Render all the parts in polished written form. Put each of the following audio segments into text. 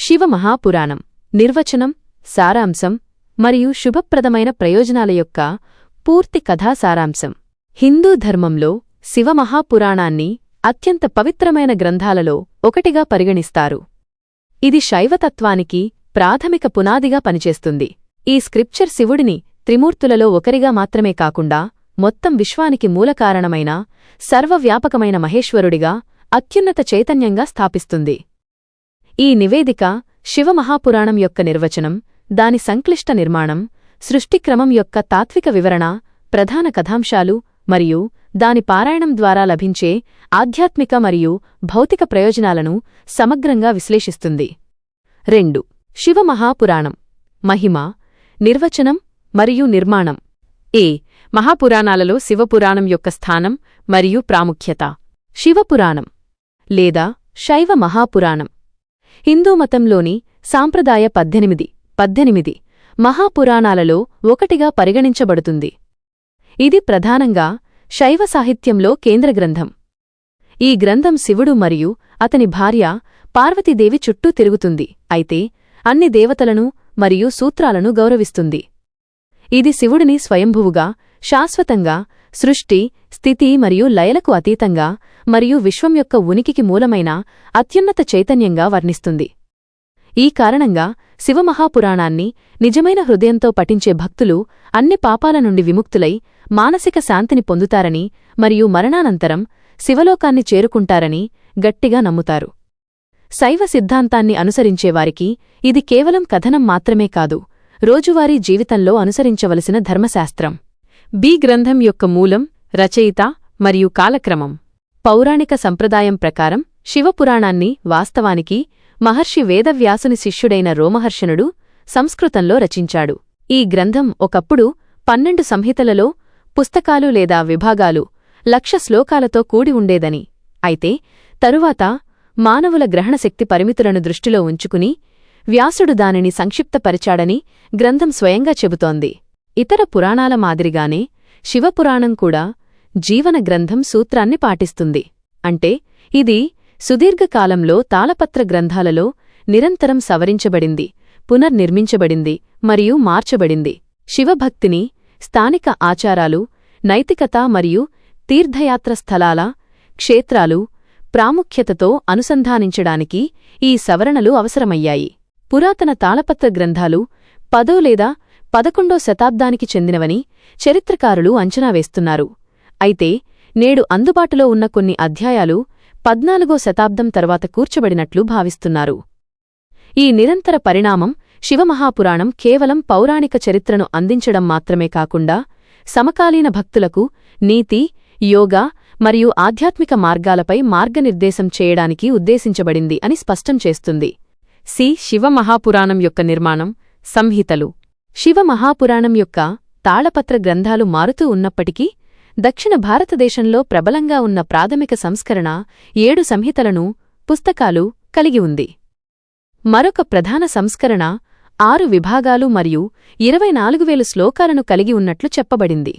శివమహాపురాణం నిర్వచనం, సారాంశం మరియు శుభప్రదమైన ప్రయోజనాల యొక్క పూర్తి కథా సారాంశం. హిందూ ధర్మంలో శివమహాపురాణాన్ని అత్యంత పవిత్రమైన గ్రంథాలలో ఒకటిగా పరిగణిస్తారు. ఇది శైవతత్వానికి ప్రాథమిక పునాదిగా పనిచేస్తుంది. ఈ స్క్రిప్చర్ శివుడిని త్రిమూర్తులలో ఒకరిగా మాత్రమే కాకుండా మొత్తం విశ్వానికి మూలకారణమైన సర్వవ్యాపకమైన మహేశ్వరుడిగా అత్యున్నత చైతన్యంగా స్థాపిస్తుంది. ఈ నివేదిక శివమహాపురాణం యొక్క నిర్వచనం, దాని సంక్లిష్ట నిర్మాణం, సృష్టిక్రమం యొక్క తాత్విక వివరణ, ప్రధాన కథాంశాలు మరియు దాని పారాయణం ద్వారా లభించే ఆధ్యాత్మిక మరియు భౌతిక ప్రయోజనాలను సమగ్రంగా విశ్లేషిస్తుంది. 2. శివమహాపురాణం మహిమ, నిర్వచనం మరియు నిర్మాణం. మహాపురాణాలలో శివపురాణం యొక్క స్థానం మరియు ప్రాముఖ్యత. శివపురాణం లేదా శైవ మహాపురాణం హిందూమతంలోని సాంప్రదాయ 18 మహాపురాణాలలో ఒకటిగా పరిగణించబడుతుంది. ఇది ప్రధానంగా శైవ సాహిత్యంలో కేంద్రగ్రంథం. ఈ గ్రంథం శివుడు మరియు అతని భార్య పార్వతీదేవి చుట్టూ తిరుగుతుంది, అయితే అన్ని దేవతలను మరియు సూత్రాలను గౌరవిస్తుంది. ఇది శివుడిని స్వయంభువుగా, శాశ్వతంగా, సృష్టి, స్థితి మరియు లయలకు అతీతంగా మరియు విశ్వం యొక్క ఉనికికి మూలమైన అత్యున్నత చైతన్యంగా వర్ణిస్తుంది. ఈ కారణంగా శివమహాపురాణాన్ని నిజమైన హృదయంతో పఠించే భక్తులు అన్ని పాపాల నుండి విముక్తులై మానసిక శాంతిని పొందుతారని మరియు మరణానంతరం శివలోకాన్ని చేరుకుంటారని గట్టిగా నమ్ముతారు. శైవ సిద్ధాంతాన్ని అనుసరించేవారికి ఇది కేవలం కథనం మాత్రమే కాదు, రోజువారీ జీవితంలో అనుసరించవలసిన ధర్మశాస్త్రం. గ్రంథం యొక్క మూలం, రచయిత మరియు కాలక్రమం. పౌరాణిక సంప్రదాయం ప్రకారం శివపురాణాన్ని వాస్తవానికి మహర్షి వేదవ్యాసుని శిష్యుడైన రోమహర్షణుడు సంస్కృతంలో రచించాడు. ఈ గ్రంథం ఒకప్పుడు 12 సంహితలలో, పుస్తకాలు లేదా విభాగాలు, 1,00,000 శ్లోకాలతో కూడి ఉండేదని, అయితే తరువాత మానవుల గ్రహణశక్తి పరిమితులను దృష్టిలో ఉంచుకుని వ్యాసుడు దానిని సంక్షిప్తపరిచాడని గ్రంథం స్వయంగా చెబుతోంది. ఇతర పురాణాల మాదిరిగానే శివపురాణం కూడా జీవన గ్రంథం సూత్రాన్ని పాటిస్తుంది. అంటే ఇది సుదీర్ఘకాలంలో తాళపత్ర గ్రంథాలలో నిరంతరం సవరించబడింది, పునర్నిర్మించబడింది మరియు మార్చబడింది. శివభక్తిని, స్థానిక ఆచారాలు, నైతికత మరియు తీర్థయాత్ర స్థలాల, క్షేత్రాలు ప్రాముఖ్యతతో అనుసంధానించడానికి ఈ సవరణలు అవసరమయ్యాయి. పురాతన తాళపత్ర గ్రంథాలు 10వ లేదా 11వ శతాబ్దానికి చెందినవని చరిత్రకారులు అంచనా వేస్తున్నారు, అయితే నేడు అందుబాటులో ఉన్న కొన్ని అధ్యాయాలు 14వ శతాబ్దం తర్వాత కూర్చబడినట్లు భావిస్తున్నారు. ఈ నిరంతర పరిణామం శివమహాపురాణం కేవలం పౌరాణిక చరిత్రను అందించడం మాత్రమే కాకుండా సమకాలీన భక్తులకు నీతి, యోగా మరియు ఆధ్యాత్మిక మార్గాలపై మార్గనిర్దేశం చేయడానికి ఉద్దేశించబడింది అని స్పష్టం చేస్తుంది. శివమహాపురాణం యొక్క నిర్మాణం, సంహితలు. శివమహాపురాణం యొక్క తాళపత్ర గ్రంథాలు మారుతూ ఉన్నప్పటికీ దక్షిణ భారతదేశంలో ప్రబలంగా ఉన్న ప్రాథమిక సంస్కరణ 7 సంహితలను, పుస్తకాలు కలిగి ఉంది. మరొక ప్రధాన సంస్కరణ 6 విభాగాలు మరియు 24,000 శ్లోకాలను కలిగి ఉన్నట్లు చెప్పబడింది.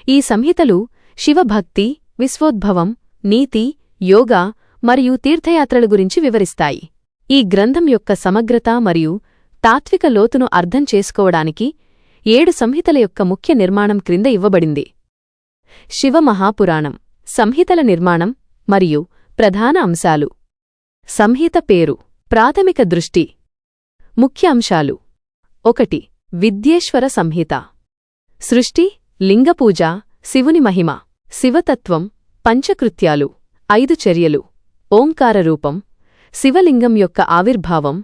ఈ సంహితలు శివభక్తి, విశ్వోద్భవం, నీతి, యోగా మరియు తీర్థయాత్రల గురించి వివరిస్తాయి. ఈ గ్రంథం యొక్క సమగ్రత మరియు తాత్విక లోతును అర్థం చేసుకోవడానికి 7 సంహితల యొక్క ముఖ్య నిర్మాణం క్రింద ఇవ్వబడింది. శివమహాపురాణం సంహితల నిర్మాణం మరియు ప్రధాన అంశాలు. సంహిత పేరు. ప్రాథమిక దృష్టి. ముఖ్య అంశాలు. 1. విద్యేశ్వర సంహిత. సృష్టి, లింగపూజ, శివుని మహిమ, శివతత్వం, పంచకృత్యాలు, 5 చర్యలు, ఓంకార రూపం, శివలింగం యొక్క ఆవిర్భావం,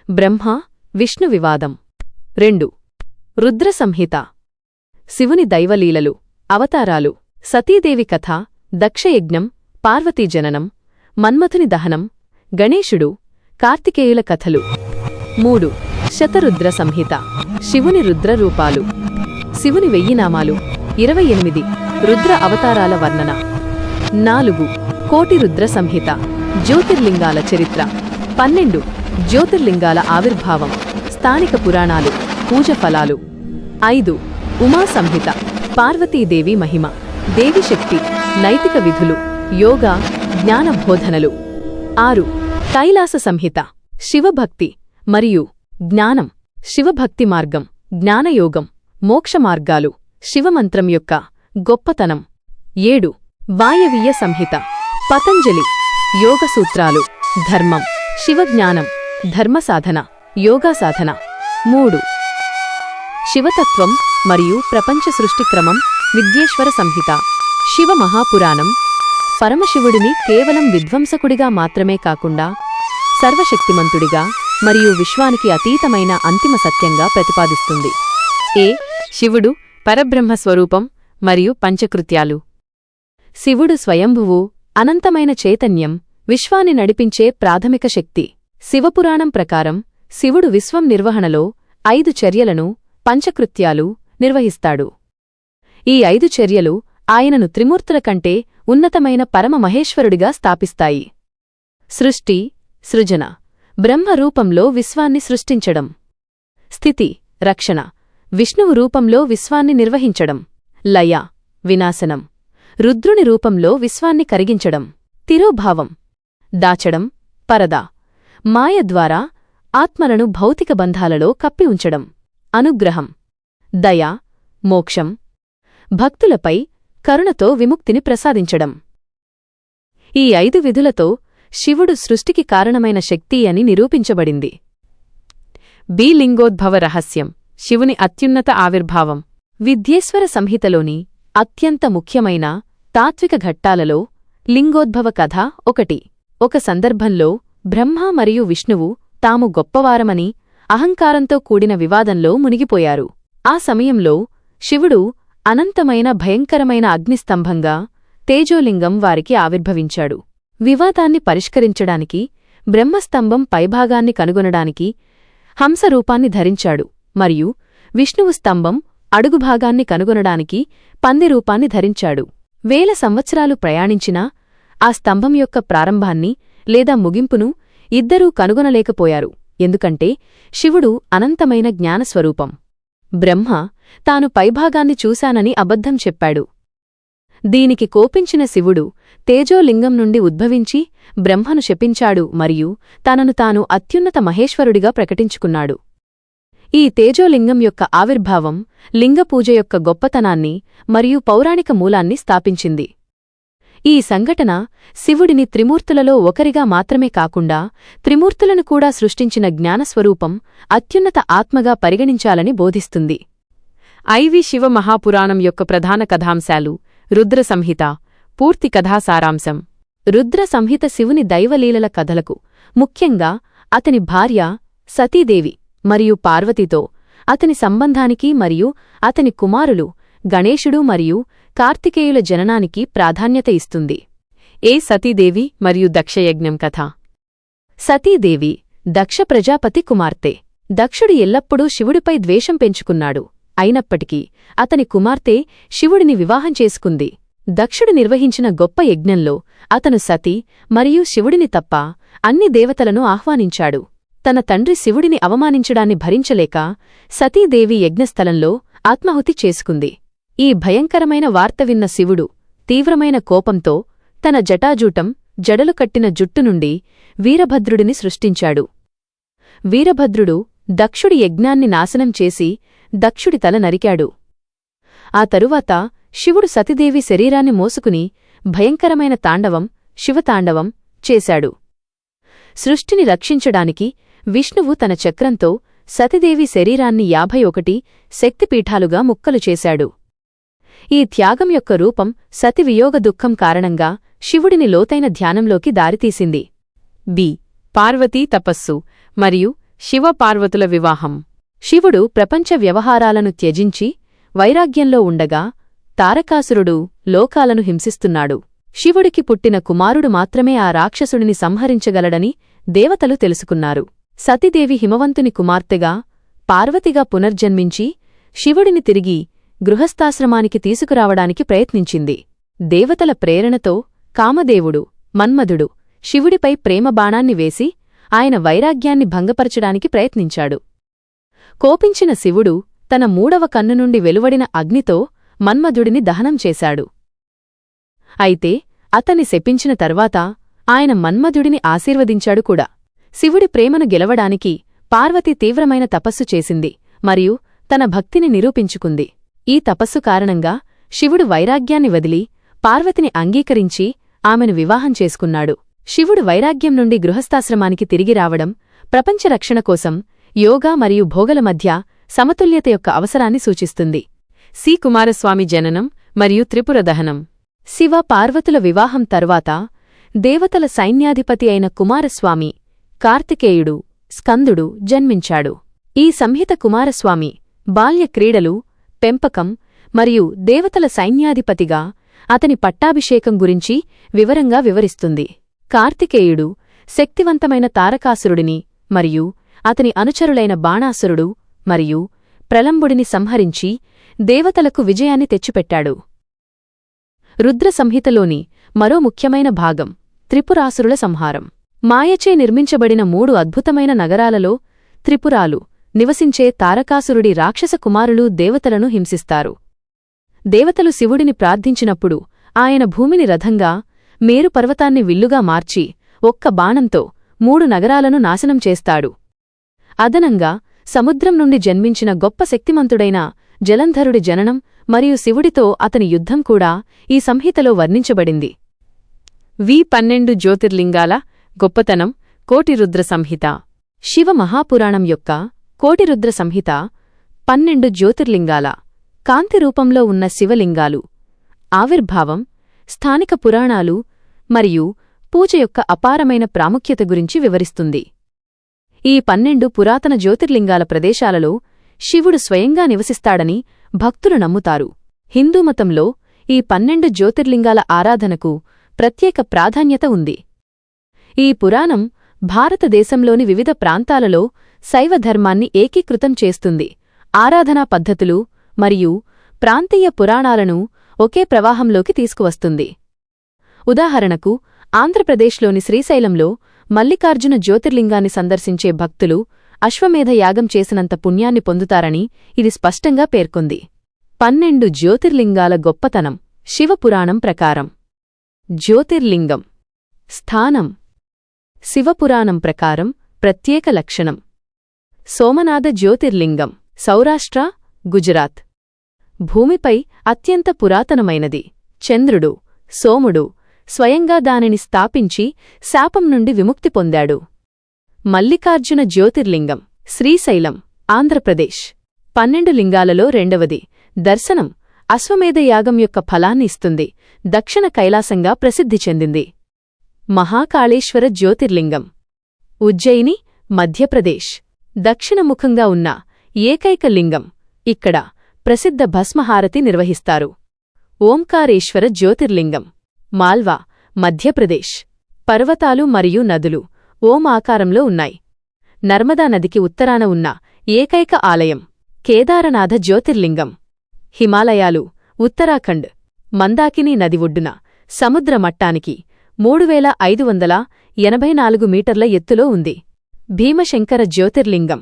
బ్రహ్మ విష్ణు వివాదం. 2. రుద్ర సంహిత. శివుని దైవలీలలు, అవతారాలు, సతీదేవి కథ, దక్షయజ్ఞం, పార్వతీ జననం, మన్మథుని దహనం, గణేశుడు, కార్తికేయుల కథలు. 3. శతరుద్ర సంహిత. శివుని రుద్రరూపాలు, శివుని 1000 నామాలు, 28 రుద్ర అవతారాల వర్ణన. 4. కోటి రుద్ర సంహిత. జ్యోతిర్లింగాల చరిత్ర, 12 జ్యోతిర్లింగాల ఆవిర్భావం, స్థానిక పురాణాలు, పూజ ఫలాలు. 5. ఉమా సంహిత. పార్వతీదేవి మహిమ, దేవిశక్తి, నైతిక విధులు, యోగా, జ్ఞాన బోధనలు. 6. కైలాస సంహిత. శివభక్తి మరియు జ్ఞానం. శివభక్తి మార్గం, జ్ఞానయోగం, మోక్షమార్గాలు. శివమంత్రం యొక్క గొప్పతనం. 7 వాయవీయ సంహిత. పతంజలి యోగసూత్రాలు. ధర్మం, శివజ్ఞానం, ధర్మసాధన, యోగాసాధన. 3 శివతత్వం మరియు ప్రపంచ సృష్టిక్రమం. విద్యేశ్వర సంహిత. శివ మహాపురాణం పరమశివుడిని కేవలం విధ్వంసకుడిగా మాత్రమే కాకుండా సర్వశక్తిమంతుడిగా మరియు విశ్వానికి అతీతమైన అంతిమ సత్యంగా ప్రతిపాదిస్తుంది. శివుడు పరబ్రహ్మస్వరూపం మరియు పంచకృత్యాలు. శివుడు స్వయంభువు, అనంతమైన చైతన్యం, విశ్వాన్ని నడిపించే ప్రాథమిక శక్తి. శివపురాణం ప్రకారం శివుడు విశ్వం నిర్వహణలో 5 చర్యలను, పంచకృత్యాలు నిర్వహిస్తాడు. ఈ 5 చర్యలు ఆయనను త్రిమూర్తుల కంటే ఉన్నతమైన పరమ మహేశ్వరుడిగా స్థాపిస్తాయి. సృష్టి, సృజన, బ్రహ్మరూపంలో విశ్వాన్ని సృష్టించడం. స్థితి, రక్షణ, విష్ణువు రూపంలో విశ్వాన్ని నిర్వహించడం. లయ, వినాశనం, రుద్రుని రూపంలో విశ్వాన్ని కరిగించడం. తిరోభావం, దాచడం, పరద, మాయ ద్వారా ఆత్మలను భౌతిక బంధాలలో కప్పి ఉంచడం. అనుగ్రహం, దయ, మోక్షం, భక్తులపై కరుణతో విముక్తిని ప్రసాదించడం. ఈ 5 విధులతో శివుడు సృష్టికి కారణమైన శక్తి అని నిరూపించబడింది. లింగోద్భవ రహస్యం. శివుని అత్యున్నత ఆవిర్భావం. విద్యేశ్వర సంహితలోని అత్యంత ముఖ్యమైన తాత్విక ఘట్టాలలో లింగోద్భవ కథ ఒకటి. ఒక సందర్భంలో బ్రహ్మ మరియు విష్ణువు తాము గొప్పవారమని అహంకారంతో కూడిన వివాదంలో మునిగిపోయారు. ఆ సమయంలో శివుడు అనంతమైన భయంకరమైన అగ్నిస్తంభంగా తేజోలింగం వారికి ఆవిర్భవించాడు. వివాదాన్ని పరిష్కరించడానికి బ్రహ్మస్తంభం పైభాగాన్ని కనుగొనడానికి హంసరూపాన్ని ధరించాడు మరియు విష్ణువు స్తంభం అడుగుభాగాన్ని కనుగొనడానికి పందిరూపాన్ని ధరించాడు. 1000 సంవత్సరాలు ప్రయాణించినా ఆ స్తంభం యొక్క ప్రారంభాన్ని లేదా ముగింపును ఇద్దరూ కనుగొనలేకపోయారు. ఎందుకంటే శివుడు అనంతమైన జ్ఞానస్వరూపం. బ్రహ్మ తాను పైభాగాన్ని చూశానని అబద్ధం చెప్పాడు. దీనికి కోపించిన శివుడు తేజోలింగం నుండి ఉద్భవించి బ్రహ్మను శపించాడు మరియు తనను తాను అత్యున్నత మహేశ్వరుడిగా ప్రకటించుకున్నాడు. ఈ తేజోలింగం యొక్క ఆవిర్భావం లింగపూజ యొక్క గొప్పతనాన్ని మరియు పౌరాణిక మూలాన్ని స్థాపించింది. ఈ సంఘటన శివుడిని త్రిమూర్తులలో ఒకరిగా మాత్రమే కాకుండా త్రిమూర్తులను కూడా సృష్టించిన జ్ఞానస్వరూపం, అత్యున్నత ఆత్మగా పరిగణించాలని బోధిస్తుంది. శివ మహాపురాణం యొక్క ప్రధాన కథాంశాలు. రుద్ర సంహిత పూర్తి కథా సారాంశం. రుద్ర సంహిత శివుని దైవలీలల కథలకు, ముఖ్యంగా అతని భార్య సతీదేవి మరియు పార్వతితో అతని సంబంధానికి మరియు అతని కుమారులు గణేశుడు మరియు కార్తికేయుల జననానికి ప్రాధాన్యత ఇస్తుంది. సతీదేవి మరియు దక్షయజ్ఞం కథ. సతీదేవి దక్ష ప్రజాపతి కుమార్తె. దక్షుడు ఎల్లప్పుడూ శివుడిపై ద్వేషం పెంచుకున్నాడు. అయినప్పటికీ అతని కుమార్తె శివుడిని వివాహం చేసుకుంది. దక్షుడు నిర్వహించిన గొప్ప యజ్ఞంలో అతను సతీ మరియు శివుడిని తప్ప అన్ని దేవతలను ఆహ్వానించాడు. తన తండ్రి శివుడిని అవమానించడాన్ని భరించలేక సతీదేవి యజ్ఞస్థలంలో ఆత్మాహుతి చేసుకుంది. ఈ భయంకరమైన వార్త విన్న శివుడు తీవ్రమైన కోపంతో తన జటాజూటం, జడలు కట్టిన జుట్టు నుండి వీరభద్రుడిని సృష్టించాడు. వీరభద్రుడు దక్షుడి యజ్ఞాన్ని నాశనం చేసి దక్షుడి తల నరికాడు. ఆ తరువాత శివుడు సతీదేవి శరీరాన్ని మోసుకుని భయంకరమైన తాండవం, శివతాండవం చేశాడు. సృష్టిని రక్షించడానికి విష్ణువు తన చక్రంతో సతీదేవి శరీరాన్ని 51 శక్తిపీఠాలుగా ముక్కలు చేశాడు. ఈ త్యాగం యొక్క రూపం సతి వియోగ దుఃఖం కారణంగా శివుడిని లోతైన ధ్యానంలోకి దారితీసింది. పార్వతీ తపస్సు మరియు శివపార్వతుల వివాహం. శివుడు ప్రపంచ వ్యవహారాలను త్యజించి వైరాగ్యంలో ఉండగా తారకాసురుడు లోకాలను హింసిస్తున్నాడు. శివుడికి పుట్టిన కుమారుడు మాత్రమే ఆ రాక్షసుడిని సంహరించగలడని దేవతలు తెలుసుకున్నారు. సతీదేవి హిమవంతుని కుమార్తెగా పార్వతిగా పునర్జన్మించి శివుడిని తిరిగి గృహస్థాశ్రమానికి తీసుకురావడానికి ప్రయత్నించింది. దేవతల ప్రేరణతో కామదేవుడు మన్మధుడు శివుడిపై ప్రేమ బాణాన్ని వేసి ఆయన వైరాగ్యాన్ని భంగపరచడానికి ప్రయత్నించాడు. కోపించిన శివుడు తన 3వ కన్ను నుండి వెలువడిన అగ్నితో మన్మధుడిని దహనం చేశాడు. అయితే అతన్ని శపించిన తర్వాత ఆయన మన్మధుడిని ఆశీర్వదించాడు కూడా. శివుడి ప్రేమను గెలవడానికి పార్వతి తీవ్రమైన తపస్సు చేసింది మరియు తన భక్తిని నిరూపించుకుంది. ఈ తపస్సు కారణంగా శివుడు వైరాగ్యాన్ని వదిలి పార్వతిని అంగీకరించి ఆమెను వివాహం చేసుకున్నాడు. శివుడు వైరాగ్యం నుండి గృహస్థాశ్రమానికి తిరిగి రావడం ప్రపంచ రక్షణ కోసం యోగా మరియు భోగల మధ్య సమతుల్యత యొక్క అవసరాన్ని సూచిస్తుంది. సి కుమారస్వామి జననం మరియు త్రిపుర దహనం. శివ పార్వతుల వివాహం తర్వాత దేవతల సైన్యాధిపతి అయిన కుమారస్వామి, కార్తికేయుడు, స్కందుడు జన్మించాడు. ఈ సంహిత కుమారస్వామి బాల్య క్రీడలు, పెంపకం మరియు దేవతల సైన్యాధిపతిగా అతని పట్టాభిషేకం గురించి వివరంగా వివరిస్తుంది. కార్తికేయుడు శక్తివంతమైన తారకాసురుడిని మరియు అతని అనుచరులైన బాణాసురుడు మరియు ప్రలంబుడిని సంహరించి దేవతలకు విజయాన్ని తెచ్చిపెట్టాడు. రుద్ర సంహితలోని మరో ముఖ్యమైన భాగం త్రిపురాసురుల సంహారం. మాయచే నిర్మించబడిన 3 అద్భుతమైన నగరాలలో త్రిపురాలు నివసించే తారకాసురుడి రాక్షస కుమారులు దేవతలను హింసిస్తారు. దేవతలు శివుడిని ప్రార్థించినప్పుడు ఆయన భూమిని రథంగా, మేరు పర్వతాన్ని విల్లుగా మార్చి ఒక్క బాణంతో 3 నగరాలను నాశనం చేస్తాడు. అదనంగా సముద్రం నుండి జన్మించిన గొప్ప శక్తిమంతుడైన జలంధరుడి జననం మరియు శివుడితో అతని యుద్ధం కూడా ఈ సంహితలో వర్ణించబడింది. 12 జ్యోతిర్లింగాల గొప్పతనం. కోటిరుద్ర సంహిత. శివ మహాపురాణం యొక్క కోటిరుద్ర సంహిత 12 జ్యోతిర్లింగాల కాంతి రూపంలో ఉన్న శివలింగాలు, ఆవిర్భావం, స్థానిక పురాణాలు మరియు పూజ యొక్క అపారమైన ప్రాముఖ్యత గురించి వివరిస్తుంది. ఈ 12 పురాతన జ్యోతిర్లింగాల ప్రదేశాలలో శివుడు స్వయంగా నివసిస్తాడని భక్తులు నమ్ముతారు. హిందూమతంలో ఈ 12 జ్యోతిర్లింగాల ఆరాధనకు ప్రత్యేక ప్రాధాన్యత ఉంది. ఈ పురాణం భారతదేశంలోని వివిధ ప్రాంతాలలో శైవధర్మాన్ని ఏకీకృతం చేస్తుంది. ఆరాధనా పద్ధతులు మరియు ప్రాంతీయ పురాణాలను ఒకే ప్రవాహంలోకి తీసుకువస్తుంది. ఉదాహరణకు, ఆంధ్రప్రదేశ్లోని శ్రీశైలంలో మల్లికార్జున జ్యోతిర్లింగాన్ని సందర్శించే భక్తులు అశ్వమేధ యాగం చేసినంత పుణ్యాన్ని పొందుతారని ఇది స్పష్టంగా పేర్కొంది. 12 జ్యోతిర్లింగాల గొప్పతనం. శివపురాణం ప్రకారం జ్యోతిర్లింగం స్థానం. శివపురాణం ప్రకారం ప్రత్యేక లక్షణం. సోమనాథ జ్యోతిర్లింగం, సౌరాష్ట్ర, గుజరాత్. భూమిపై అత్యంత పురాతనమైనది. చంద్రుడు, సోముడు స్వయంగా దానిని స్థాపించి శాపం నుండి విముక్తి పొందాడు. మల్లికార్జున జ్యోతిర్లింగం, శ్రీశైలం, ఆంధ్రప్రదేశ్. 12 లింగాలలో రెండవది. దర్శనం అశ్వమేధయాగం యొక్క ఫలాన్ని ఇస్తుంది. దక్షిణ కైలాసంగా ప్రసిద్ధి చెందింది. మహాకాళేశ్వర జ్యోతిర్లింగం, ఉజ్జయిని, మధ్యప్రదేశ్. దక్షిణముఖంగా ఉన్న ఏకైక లింగం. ఇక్కడ ప్రసిద్ధ భస్మహారతి నిర్వహిస్తారు. ఓంకారేశ్వర జ్యోతిర్లింగం, మాల్వా, మధ్యప్రదేశ్. పర్వతాలు మరియు నదులు ఓం ఆకారంలో ఉన్నాయి. నర్మదా నదికి ఉత్తరాన ఉన్న ఏకైక ఆలయం. కేదారనాథ జ్యోతిర్లింగం, హిమాలయాలు, ఉత్తరాఖండ్. మందాకినీ నది ఒడ్డున సముద్ర మట్టానికి 3584 మీటర్ల ఎత్తులో ఉంది. భీమశంకర జ్యోతిర్లింగం,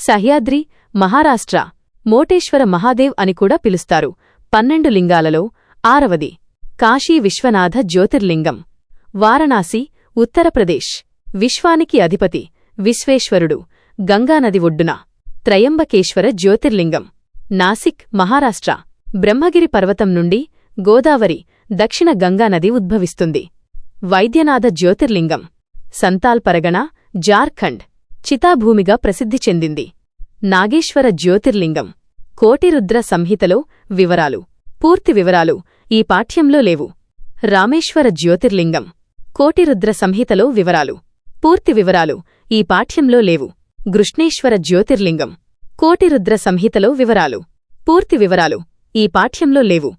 సహ్యాద్రి, మహారాష్ట్ర. మోటేశ్వర మహాదేవ్ అని కూడా పిలుస్తారు. 12 లింగాలలో ఆరవది. కాశీ విశ్వనాథ జ్యోతిర్లింగం, వారణాసి, ఉత్తరప్రదేశ్. విశ్వానికి అధిపతి విశ్వేశ్వరుడు, గంగానది ఒడ్డున. త్రయంబకేశ్వర జ్యోతిర్లింగం, నాసిక్, మహారాష్ట్ర. బ్రహ్మగిరి పర్వతం నుండి గోదావరి, దక్షిణ గంగానది ఉద్భవిస్తుంది. వైద్యనాథ జ్యోతిర్లింగం, సంతాల్ పరగణ, జార్ఖండ్. చితాభూమిగా ప్రసిద్ధి చెందింది. నాగేశ్వర జ్యోతిర్లింగం. కోటిరుద్ర సంహితలో వివరాలు, పూర్తి వివరాలు ఈ పాఠ్యంలో లేవు. రామేశ్వర జ్యోతిర్లింగం. కోటిరుద్ర సంహితలో వివరాలు, పూర్తి వివరాలు ఈ పాఠ్యంలో లేవు. గృష్ణేశ్వర జ్యోతిర్లింగం. కోటిరుద్ర సంహితలో వివరాలు, పూర్తి వివరాలు ఈ పాఠ్యంలో లేవు.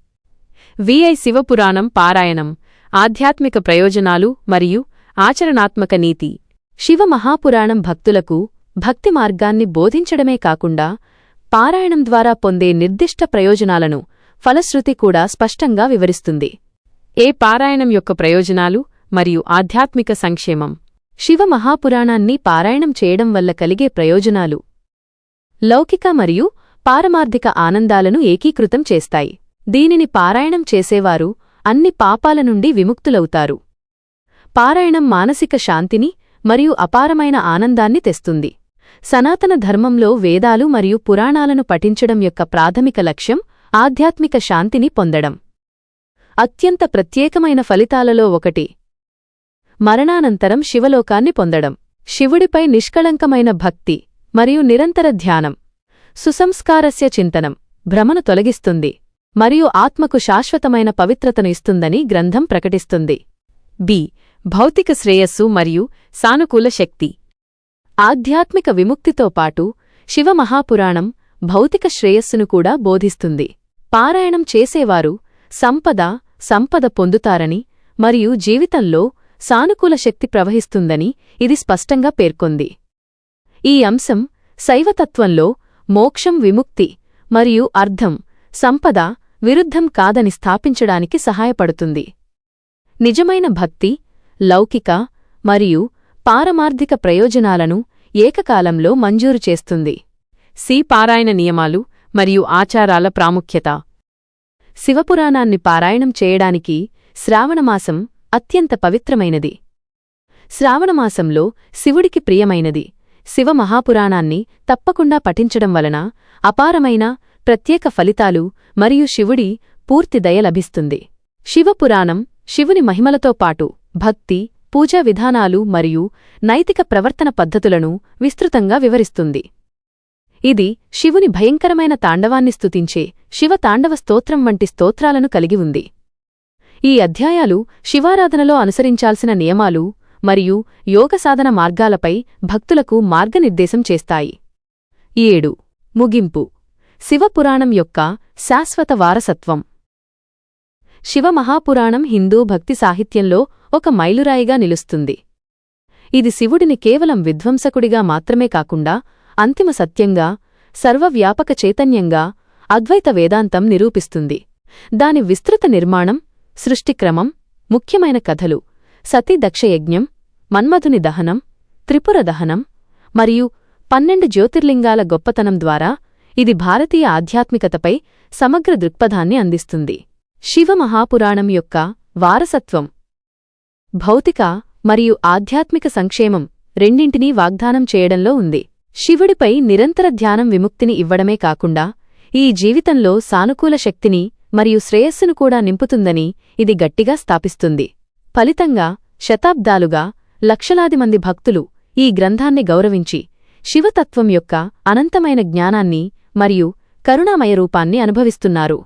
విఐ శివపురాణం పారాయణం. ఆధ్యాత్మిక ప్రయోజనాలు మరియు ఆచరణాత్మక నీతి. శివ మహాపురాణం భక్తులకు భక్తి మార్గాన్ని బోధించడమే కాకుండా పారాయణం ద్వారా పొందే నిర్దిష్ట ప్రయోజనాలను ఫలశ్రుతి కూడా స్పష్టంగా వివరిస్తుంది. పారాయణం యొక్క ప్రయోజనాలు మరియు ఆధ్యాత్మిక సంక్షేమం. శివ మహాపురాణాన్ని పారాయణం చేయడం వల్ల కలిగే ప్రయోజనాలు లౌకిక మరియు పారమార్థిక ఆనందాలను ఏకీకృతం చేస్తాయి. దీనిని పారాయణం చేసేవారు అన్ని పాపాల నుండి విముక్తులవుతారు. పారాయణం మానసిక శాంతిని మరియు అపారమైన ఆనందాన్ని తెస్తుంది. సనాతన ధర్మంలో వేదాలు మరియు పురాణాలను పఠించడం యొక్క ప్రాథమిక లక్ష్యం ఆధ్యాత్మిక శాంతిని పొందడం. అత్యంత ప్రత్యేకమైన ఫలితాలలో ఒకటి మరణానంతరం శివలోకాన్ని పొందడం. శివుడిపై నిష్కళంకమైన భక్తి మరియు నిరంతర ధ్యానం సుసంస్కారస్య చింతనం భ్రమను తొలగిస్తుంది మరియు ఆత్మకు శాశ్వతమైన పవిత్రతను ఇస్తుందని గ్రంథం ప్రకటిస్తుంది. బి. భౌతిక శ్రేయస్సు మరియు సానుకూల శక్తి. ఆధ్యాత్మిక విముక్తితో పాటు శివమహాపురాణం భౌతిక శ్రేయస్సును కూడా బోధిస్తుంది. పారాయణం చేసేవారు సంపద పొందుతారని మరియు జీవితంలో సానుకూల శక్తి ప్రవహిస్తుందని ఇది స్పష్టంగా పేర్కొంది. ఈ అంశం శైవతత్వంలో మోక్షం, విముక్తి మరియు అర్థం, సంపద విరుద్ధం కాదని స్థాపించడానికి సహాయపడుతుంది. నిజమైన భక్తి లౌకిక మరియు పారమార్థిక ప్రయోజనాలను ఏకకాలంలో మంజూరు చేస్తుంది. పారాయణ నియమాలు మరియు ఆచారాల ప్రాముఖ్యత. శివపురాణాన్ని పారాయణం చేయడానికి శ్రావణమాసం అత్యంత పవిత్రమైనది. శ్రావణమాసంలో శివుడికి ప్రియమైనది. శివమహాపురాణాన్ని తప్పకుండా పఠించడం వలన అపారమైన ప్రత్యేక ఫలితాలు మరియు శివుడి పూర్తి దయ లభిస్తుంది. శివపురాణం శివుని మహిమలతో పాటు భక్తి, పూజా విధానాలు మరియు నైతిక ప్రవర్తన పద్ధతులను విస్తృతంగా వివరిస్తుంది. ఇది శివుని భయంకరమైన తాండవాన్ని స్తుతించే శివతాండవ స్తోత్రం వంటి స్తోత్రాలను కలిగి ఉంది. ఈ అధ్యాయాలు శివారాధనలో అనుసరించాల్సిన నియమాలు మరియు యోగసాధన మార్గాలపై భక్తులకు మార్గనిర్దేశం చేస్తాయి. 7. ముగింపు. శివపురాణం యొక్క శాశ్వత వారసత్వం. శివమహాపురాణం హిందూ భక్తి సాహిత్యంలో ఒక మైలురాయిగా నిలుస్తుంది. ఇది శివుడిని కేవలం విధ్వంసకుడిగా మాత్రమే కాకుండా అంతిమ సత్యంగా, సర్వవ్యాపక చైతన్యంగా, అద్వైత వేదాంతం నిరూపిస్తుంది. దాని విస్తృత నిర్మాణం, సృష్టిక్రమం, ముఖ్యమైన కథలు, సతీ దక్షయజ్ఞం, మన్మధుని దహనం, త్రిపుర దహనం మరియు 12 జ్యోతిర్లింగాల గొప్పతనం ద్వారా ఇది భారతీయ ఆధ్యాత్మికతపై సమగ్ర దృక్పథాన్ని అందిస్తుంది. శివమహాపురాణం యొక్క వారసత్వం భౌతిక మరియు ఆధ్యాత్మిక సంక్షేమం రెండింటినీ వాగ్దానం చేయడంలో ఉంది. శివుడిపై నిరంతర ధ్యానం విముక్తిని ఇవ్వడమే కాకుండా ఈ జీవితంలో సానుకూల శక్తిని మరియు శ్రేయస్సును కూడా నింపుతుందని ఇది గట్టిగా స్థాపిస్తుంది. ఫలితంగా శతాబ్దాలుగా లక్షలాది మంది భక్తులు ఈ గ్రంథాన్ని గౌరవించి శివతత్వం యొక్క అనంతమైన జ్ఞానాన్ని మరియు కరుణామయ రూపాన్ని అనుభవిస్తున్నారు.